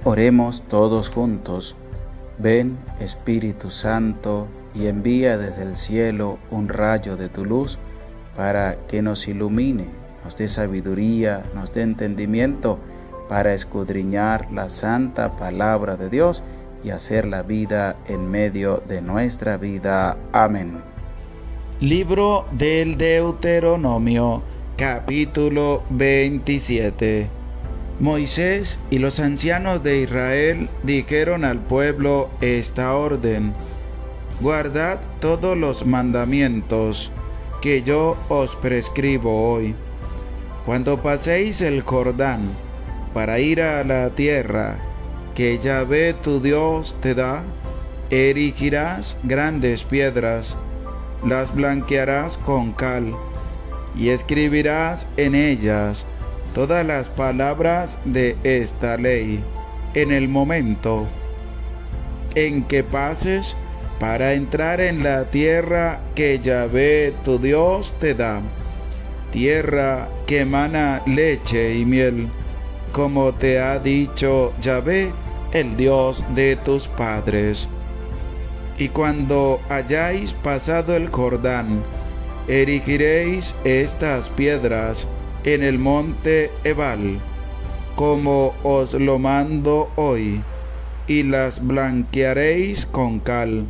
Oremos todos juntos. Ven, Espíritu Santo, y envía desde el cielo un rayo de tu luz para que nos ilumine, nos dé sabiduría, nos dé entendimiento para escudriñar la santa palabra de Dios y hacer la vida en medio de nuestra vida. Amén. Libro del Deuteronomio, capítulo 27. Moisés y los ancianos de Israel dijeron al pueblo esta orden: guardad todos los mandamientos que yo os prescribo hoy. Cuando paséis el Jordán para ir a la tierra que Yahvé tu Dios te da, erigirás grandes piedras, las blanquearás con cal, y escribirás en ellas todas las palabras de esta ley. En el momento en que pases para entrar en la tierra que Yahvé tu Dios te da, tierra que emana leche y miel, como te ha dicho Yahvé, el Dios de tus padres. Y cuando hayáis pasado el Jordán, erigiréis estas piedras en el monte Ebal, como os lo mando hoy, y las blanquearéis con cal.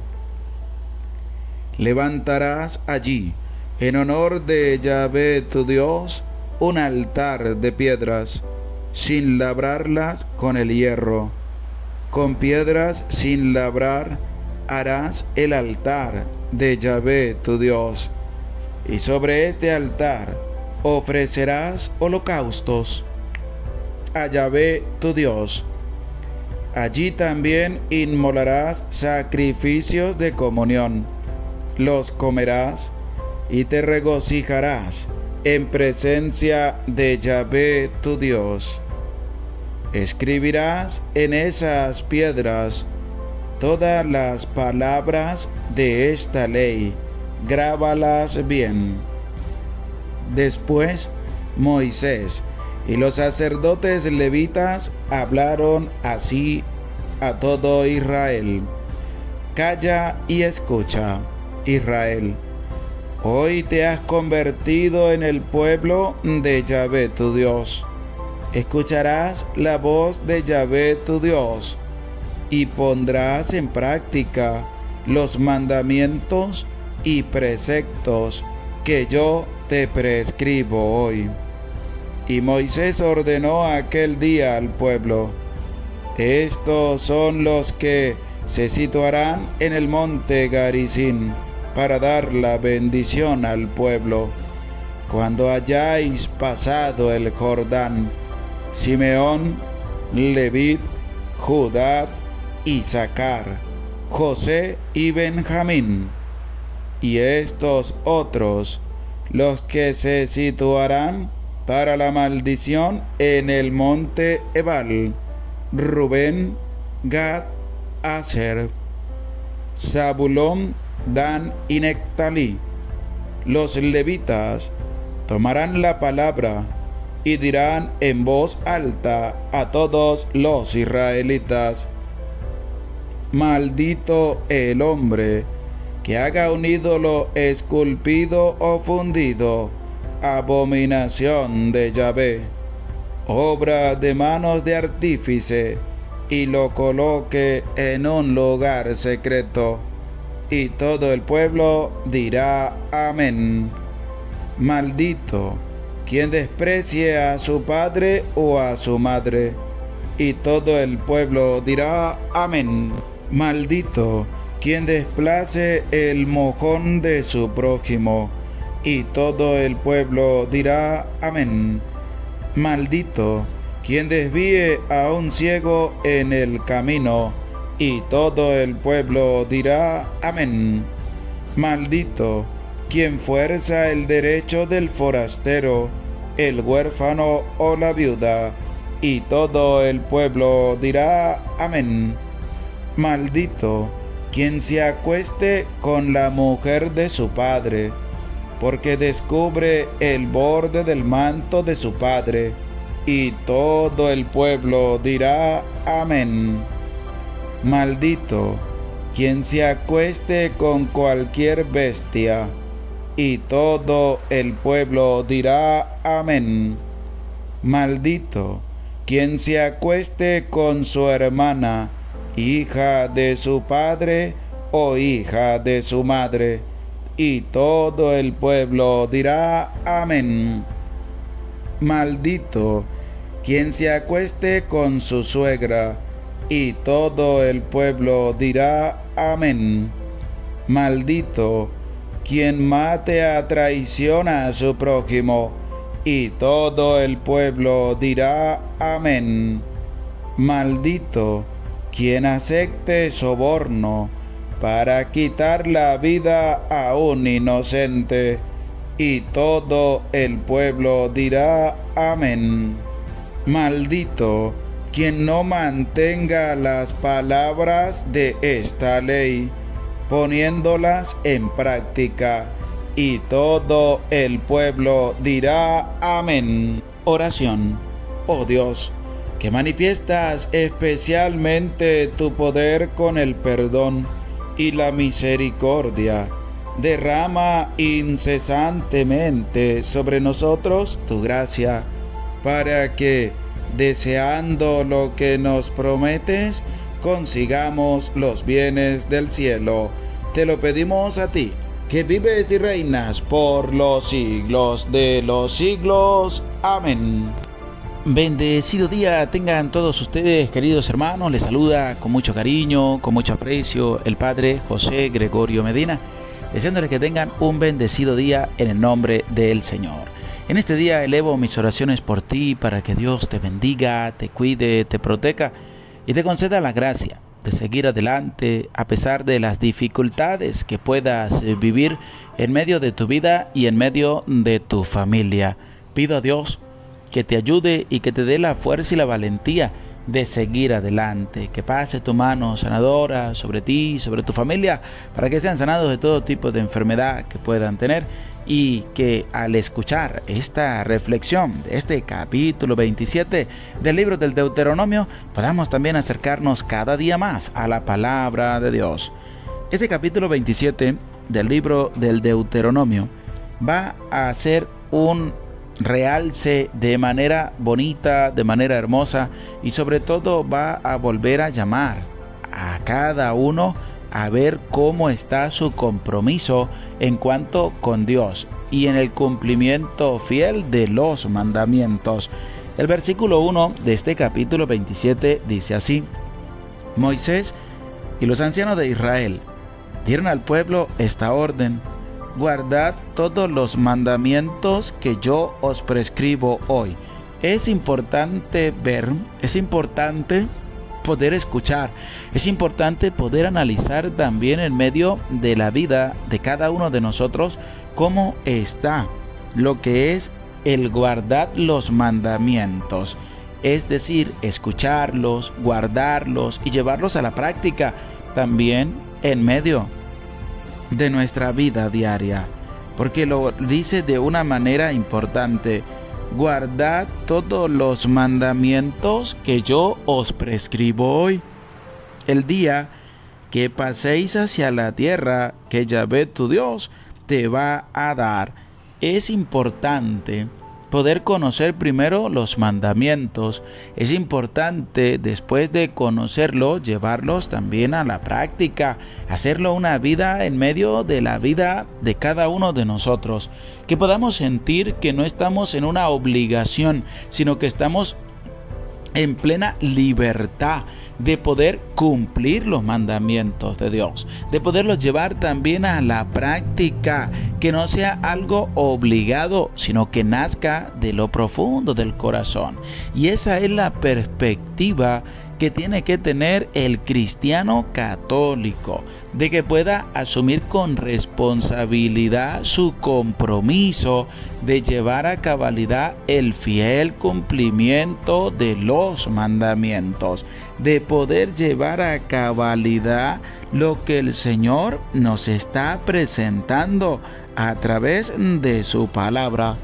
Levantarás allí, en honor de Yahvé tu Dios, un altar de piedras, sin labrarlas con el hierro. Con piedras sin labrar harás el altar de Yahvé tu Dios, y sobre este altar ofrecerás holocaustos a Yahvé tu Dios. Allí también inmolarás sacrificios de comunión, los comerás y te regocijarás en presencia de Yahvé tu Dios. Escribirás en esas piedras todas las palabras de esta ley, grábalas bien. Después Moisés y los sacerdotes levitas hablaron así a todo Israel: calla y escucha, Israel. Hoy te has convertido en el pueblo de Yahvé tu Dios. Escucharás la voz de Yahvé tu Dios y pondrás en práctica los mandamientos y preceptos que yo te prescribo hoy. Y Moisés ordenó aquel día al pueblo: estos son los que se situarán en el monte Garizim para dar la bendición al pueblo cuando hayáis pasado el Jordán: Simeón, Leví, Judá, Isaacar, José y Benjamín. Y estos otros, los que se situarán para la maldición en el monte Ebal: Rubén, Gad, Aser, Zabulón, Dan y Nectalí. Los levitas tomarán la palabra y dirán en voz alta a todos los israelitas: maldito el hombre que haga un ídolo esculpido o fundido, abominación de Yahvé, obra de manos de artífice, y lo coloque en un lugar secreto. Y todo el pueblo dirá amén. Maldito quien desprecie a su padre o a su madre. Y todo el pueblo dirá amén. Maldito quien desplace el mojón de su prójimo. Y todo el pueblo dirá amén. Maldito quien desvíe a un ciego en el camino. Y todo el pueblo dirá amén. Maldito quien fuerza el derecho del forastero, el huérfano o la viuda. Y todo el pueblo dirá amén. Maldito quien se acueste con la mujer de su padre, porque descubre el borde del manto de su padre. Y todo el pueblo dirá amén. Maldito quien se acueste con cualquier bestia. Y todo el pueblo dirá amén. Maldito quien se acueste con su hermana, hija de su padre o hija de su madre. Y todo el pueblo dirá amén. Maldito quien se acueste con su suegra, y todo el pueblo dirá amén. Maldito quien mate a traición a su prójimo, y todo el pueblo dirá amén. Maldito quien acepte soborno para quitar la vida a un inocente, y todo el pueblo dirá amén. Maldito quien no mantenga las palabras de esta ley, poniéndolas en práctica, y todo el pueblo dirá amén. Oración. Oh Dios, que manifiestas especialmente tu poder con el perdón y la misericordia, derrama incesantemente sobre nosotros tu gracia, para que, deseando lo que nos prometes, consigamos los bienes del cielo. Te lo pedimos a ti, que vives y reinas por los siglos de los siglos. Amén. Bendecido día tengan todos ustedes, queridos hermanos. Les saluda con mucho cariño, con mucho aprecio, el Padre José Gregorio Medina, deseándoles que tengan un bendecido día en el nombre del Señor. En este día elevo mis oraciones por ti, para que Dios te bendiga, te cuide, te proteja y te conceda la gracia de seguir adelante a pesar de las dificultades que puedas vivir en medio de tu vida y en medio de tu familia. Pido a Dios que te ayude y que te dé la fuerza y la valentía de seguir adelante, que pase tu mano sanadora sobre ti, sobre tu familia, para que sean sanados de todo tipo de enfermedad que puedan tener, y que al escuchar esta reflexión de este capítulo 27 del libro del Deuteronomio, podamos también acercarnos cada día más a la palabra de Dios. Este capítulo 27 del libro del Deuteronomio va a ser un realce de manera bonita, de manera hermosa, y sobre todo va a volver a llamar a cada uno a ver cómo está su compromiso en cuanto con Dios y en el cumplimiento fiel de los mandamientos. El versículo 1 de este capítulo 27 dice así: Moisés y los ancianos de Israel dieron al pueblo esta orden: guardad todos los mandamientos que yo os prescribo hoy. Es importante ver, es importante poder escuchar, es importante poder analizar también en medio de la vida de cada uno de nosotros cómo está lo que es el guardar los mandamientos, es decir, escucharlos, guardarlos y llevarlos a la práctica también en medio de nuestra vida diaria, porque lo dice de una manera importante: guardad todos los mandamientos que yo os prescribo hoy, el día que paséis hacia la tierra que Yahvé tu Dios te va a dar. Es importante poder conocer primero los mandamientos. Es importante, después de conocerlos, llevarlos también a la práctica, hacerlo una vida en medio de la vida de cada uno de nosotros, que podamos sentir que no estamos en una obligación, sino que estamos en plena libertad de poder cumplir los mandamientos de Dios, de poderlos llevar también a la práctica, que no sea algo obligado, sino que nazca de lo profundo del corazón. Y esa es la perspectiva que tiene que tener el cristiano católico, de que pueda asumir con responsabilidad su compromiso de llevar a cabalidad el fiel cumplimiento de los mandamientos, de poder llevar a cabalidad lo que el Señor nos está presentando a través de su palabra.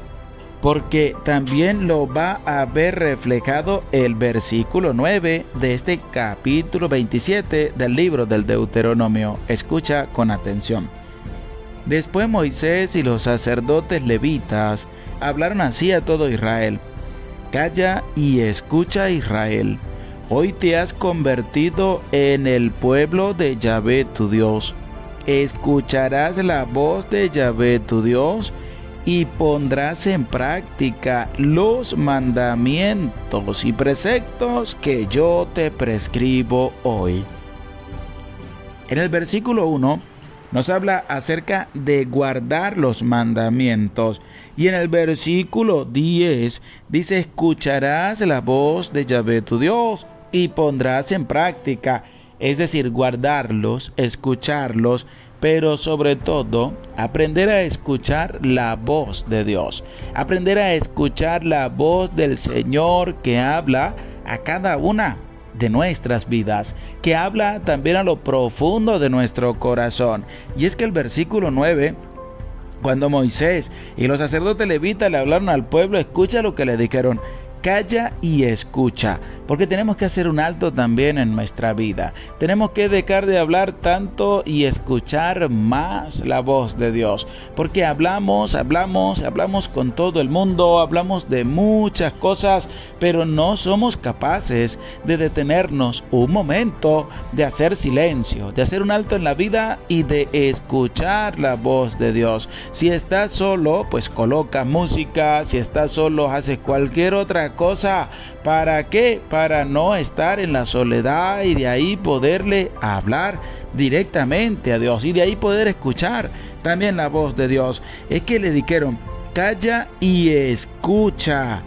porque también lo va a ver reflejado el versículo 9 de este capítulo 27 del libro del Deuteronomio. Escucha con atención. Después Moisés y los sacerdotes levitas hablaron así a todo Israel: Calla y escucha, Israel. Hoy te has convertido en el pueblo de Yahvé tu Dios. Escucharás la voz de Yahvé tu Dios y pondrás en práctica los mandamientos y preceptos que yo te prescribo hoy. En el versículo 1 nos habla acerca de guardar los mandamientos. Y en el versículo 10 dice: escucharás la voz de Yahvé tu Dios y pondrás en práctica. Es decir, guardarlos, escucharlos, pero sobre todo aprender a escuchar la voz de Dios. Aprender a escuchar la voz del Señor que habla a cada una de nuestras vidas, que habla también a lo profundo de nuestro corazón. Y es que el versículo 9, cuando Moisés y los sacerdotes levitas le hablaron al pueblo, escucha lo que le dijeron: calla y escucha, porque tenemos que hacer un alto también en nuestra vida. Tenemos que dejar de hablar tanto y escuchar más la voz de Dios, porque hablamos con todo el mundo, hablamos de muchas cosas, pero no somos capaces de detenernos un momento, de hacer silencio, de hacer un alto en la vida y de escuchar la voz de Dios. Si estás solo, pues coloca música. Si estás solo, haces cualquier otra cosa. ¿Para qué? Para no estar en la soledad y de ahí poderle hablar directamente a Dios y de ahí poder escuchar también la voz de Dios. Es que le dijeron: calla y escucha.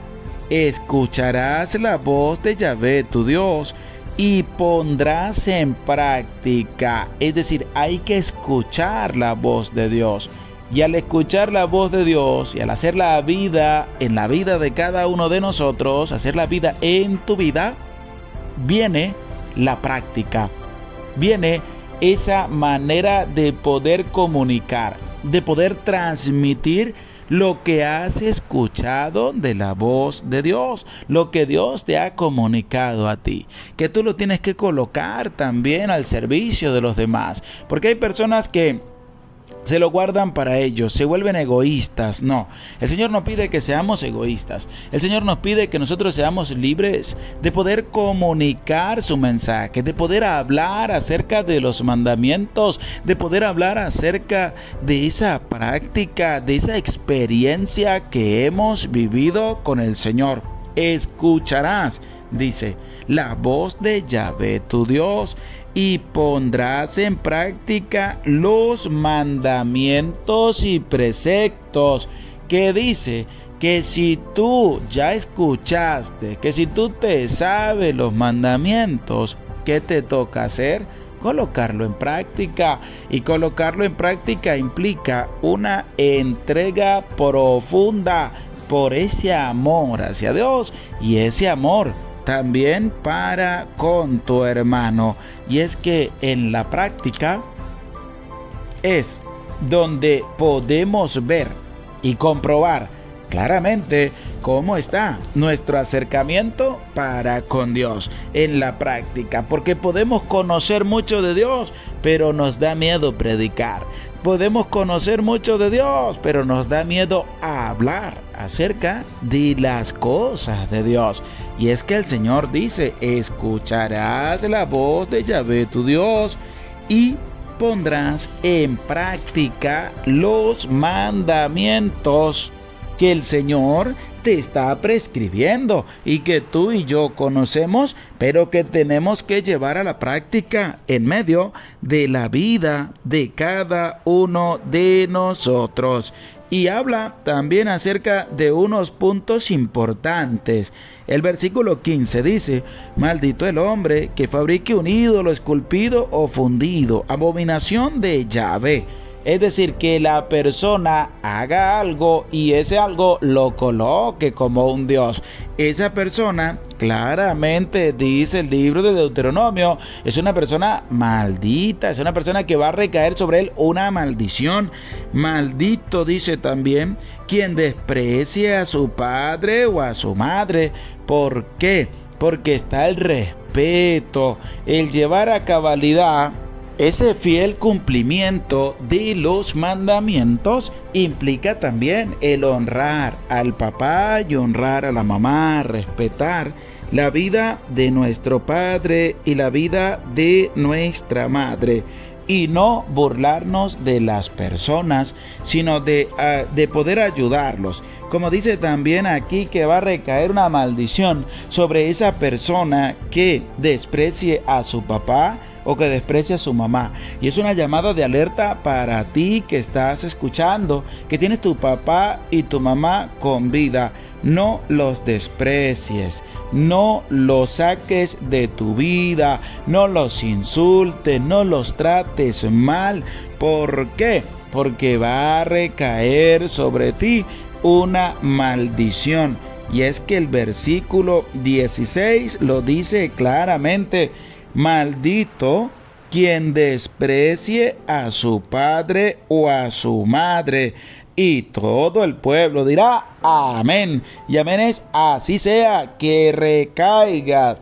Escucharás la voz de Yahvé tu Dios y pondrás en práctica. Es decir, hay que escuchar la voz de Dios. Y al escuchar la voz de Dios y al hacer la vida en la vida de cada uno de nosotros, hacer la vida en tu vida, viene la práctica. Viene esa manera de poder comunicar, de poder transmitir lo que has escuchado de la voz de Dios, lo que Dios te ha comunicado a ti, que tú lo tienes que colocar también al servicio de los demás, porque hay personas que se lo guardan para ellos, se vuelven egoístas. No, el Señor nos pide que seamos egoístas. El Señor nos pide que nosotros seamos libres de poder comunicar su mensaje, de poder hablar acerca de los mandamientos, de poder hablar acerca de esa práctica, de esa experiencia que hemos vivido con el Señor. Escucharás, dice, la voz de Yahvé tu Dios y pondrás en práctica los mandamientos y preceptos. Que dice que si tú ya escuchaste, que si tú te sabes los mandamientos, ¿qué te toca hacer? Colocarlo en práctica. Y colocarlo en práctica implica una entrega profunda por ese amor hacia Dios y ese amor también para con tu hermano. Y es que en la práctica es donde podemos ver y comprobar claramente cómo está nuestro acercamiento para con Dios en la práctica, porque podemos conocer mucho de Dios, pero nos da miedo predicar. Podemos conocer mucho de Dios, pero nos da miedo hablar acerca de las cosas de Dios. Y es que el Señor dice: escucharás la voz de Yahvé tu Dios y pondrás en práctica los mandamientos que el Señor te está prescribiendo y que tú y yo conocemos, pero que tenemos que llevar a la práctica en medio de la vida de cada uno de nosotros. Y habla también acerca de unos puntos importantes. El versículo 15 dice: maldito el hombre que fabrique un ídolo esculpido o fundido, abominación de Yahvé. Es decir, que la persona haga algo y ese algo lo coloque como un Dios. Esa persona, claramente dice el libro de Deuteronomio, es una persona maldita, es una persona que va a recaer sobre él una maldición. Maldito, dice también, quien desprecie a su padre o a su madre. ¿Por qué? Porque está el respeto, el llevar a cabalidad ese fiel cumplimiento de los mandamientos. Implica también el honrar al papá y honrar a la mamá, respetar la vida de nuestro padre y la vida de nuestra madre. Y no burlarnos de las personas, sino de poder ayudarlos. Como dice también aquí que va a recaer una maldición sobre esa persona que desprecie a su papá o que desprecie a su mamá. Y es una llamada de alerta para ti que estás escuchando, que tienes tu papá y tu mamá con vida. No los desprecies, no los saques de tu vida, no los insultes, no los trates mal. ¿Por qué? Porque va a recaer sobre ti una maldición. Y es que el versículo 16 lo dice claramente: maldito quien desprecie a su padre o a su madre. Y todo el pueblo dirá amén. Y amén es así sea, que recaiga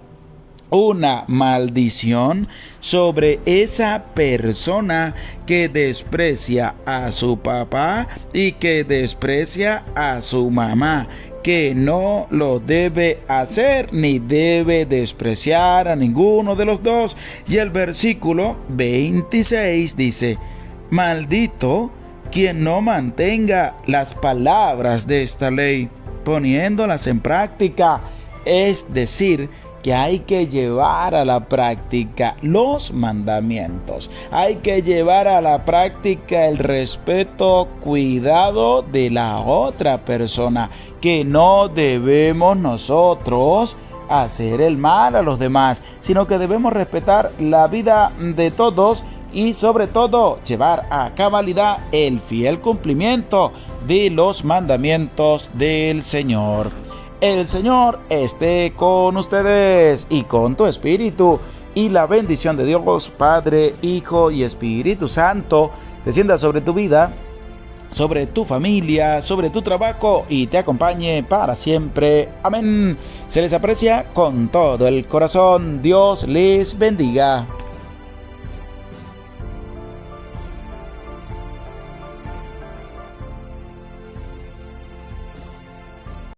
una maldición sobre esa persona que desprecia a su papá y que desprecia a su mamá, que no lo debe hacer ni debe despreciar a ninguno de los dos. Y el versículo 26 dice: maldito quien no mantenga las palabras de esta ley, poniéndolas en práctica. Es decir, que hay que llevar a la práctica los mandamientos, hay que llevar a la práctica el respeto, cuidado de la otra persona, que no debemos nosotros hacer el mal a los demás, sino que debemos respetar la vida de todos y sobre todo llevar a cabalidad el fiel cumplimiento de los mandamientos del Señor. El Señor esté con ustedes y con tu espíritu, y la bendición de Dios, Padre, Hijo y Espíritu Santo, descienda sobre tu vida, sobre tu familia, sobre tu trabajo y te acompañe para siempre. Amén. Se les aprecia con todo el corazón. Dios les bendiga.